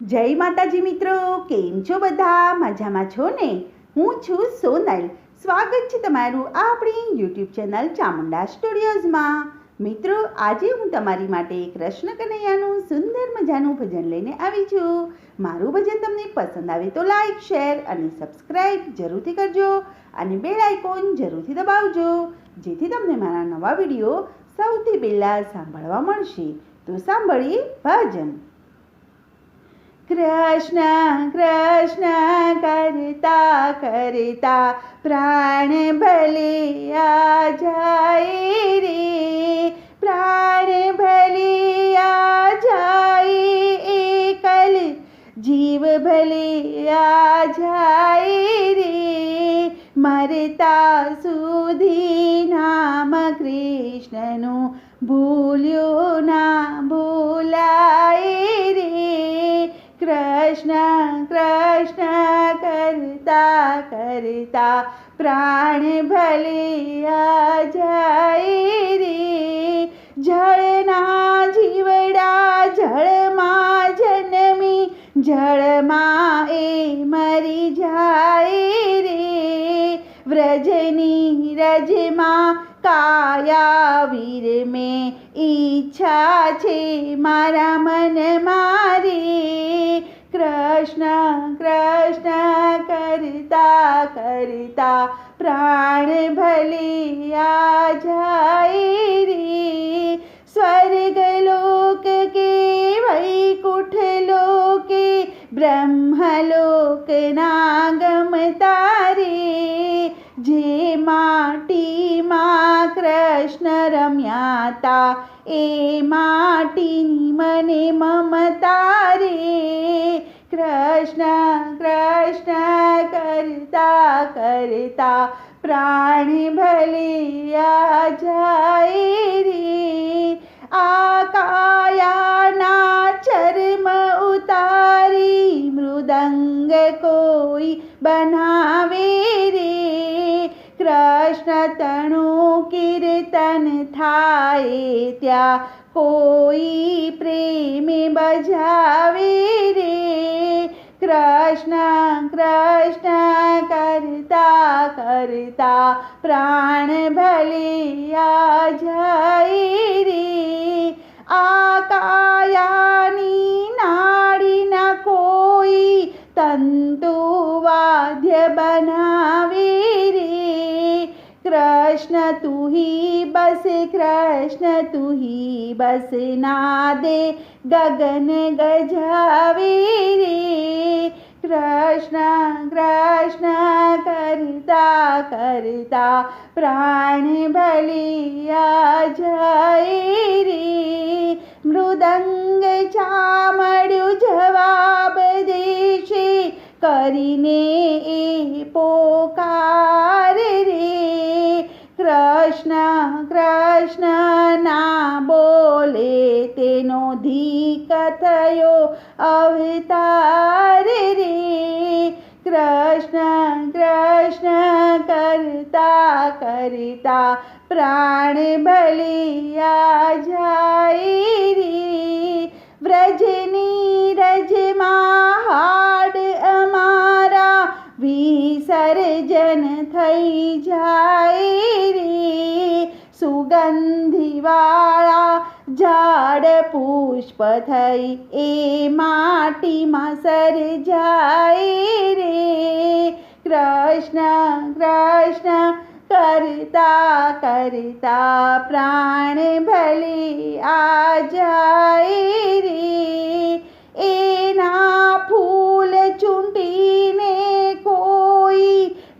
જય માતાજી મિત્રો, કેમ છો બધા? મજામાં છો ને? હું છું સોનલ. સ્વાગત છે તમારું આપણી યુટ્યુબ ચેનલ ચામુંડા સ્ટુડિયોઝમાં. મિત્રો, આજે હું તમારી માટે એક કૃષ્ણ કનૈયાનું સુંદર મજાનું ભજન લઈને આવી છું. મારું ભજન તમને પસંદ આવે તો લાઈક, શેર અને સબસ્ક્રાઈબ જરૂરથી કરજો અને બેલ આઇકોન જરૂરથી દબાવજો, જેથી તમને મારા નવા વિડીયો સૌથી પહેલાં સાંભળવા મળશે. તો સાંભળીએ ભજન. કૃષ્ણ કૃષ્ણ કરતા કરતા પ્રાણ ભલે આ જાય રે, પ્રાણ ભલે આ જાય, એકલ જીવ ભલે આ જાય રે, મરતા સુધી નામ કૃષ્ણનું ભૂલ્યો ના ભૂલાય રે. કૃષ્ણ કૃષ્ણ કરતા કરતા પ્રાણ ભલે આ જાય રે, જળના જીવડા જળમાં જન્મી જળમાં એ મરી જાય રે, વ્રજની રજમાં કાયા વીર મેં ઈચ્છા છે મારા મન મારી. કૃષ્ણ કૃષ્ણ કરતા કરતા પ્રાણ ભલે આ જાય રે, સ્વર્ગ લોક કે વૈકુંઠ લોકે બ્રહ્મલોક ના ગમતા રે, જે માટીમાં કૃષ્ણ રમ્યા તા એ માટીની મને મમતા રે. કૃષ્ણ કૃષ્ણ કરતા કરતા પ્રાણ ભલે આ જાય રે, આ કાયાના ચર્મ ઉતારી મૃદંગ કોઈ બનાવે રે, કૃષ્ણ તણું કીર્તન થાય ત્યાં કોઈ પ્રેમ બજાવે રે. કૃષ્ણ કૃષ્ણ કરતા કરતા પ્રાણ ભલે આ જાય રે, આ કાયાની નાડીના કોઈ તંતુ વાદ્ય બનાવે રે. કૃષ્ણ તું હી બસ, કૃષ્ણ તું હી બસ, નાદે ગગન ગજાવે રે. કૃષ્ણ કૃષ્ણ કરતા કરતા પ્રાણ ભલે આ જાય રે, મૃદંગ ચામડ્યું જવાબ દેશે કરીને એ પોકાર રે. કૃષ્ણ કૃષ્ણ ના બોલે તેનો ધીક થયો અવતાર રે. કૃષ્ણ કૃષ્ણ કરતા કરતા પ્રાણ ભલે આ જાય રે, વ્રજની રજમાં હાડ અમારા વિસર્જન થઈ જાય રે, સુગંધીવાળા ઝાડ પુષ્પ થઈ એ માટીમાં સર્જાય રે. કૃષ્ણ કૃષ્ણ કરતા કરતા પ્રાણ ભલે આ જાય રે, એના ફૂલ ચૂંટીને કોઈ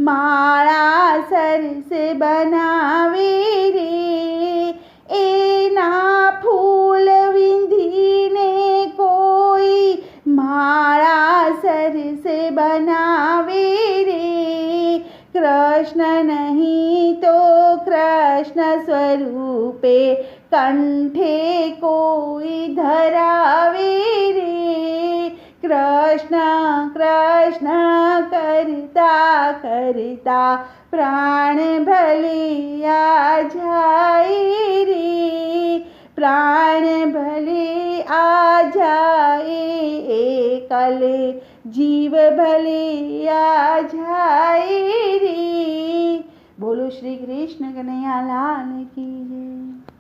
માળા સરસ બનાવે રે, એના ફૂલ વીંધીને કોઈ માળા સરસ બનાવે રે. કૃષ્ણ નહીં તો કૃષ્ણ સ્વરૂપે કંઠે કોઈ ધરાવે રે. કૃષ્ણ કૃષ્ણ કરતા કરતા પ્રાણ ભલે આ જાય રે, પ્રાણ ભલે आ जाए कल जीव भले आ जाए रे। बोलो श्री कृष्ण कन्हैया लाल की जय।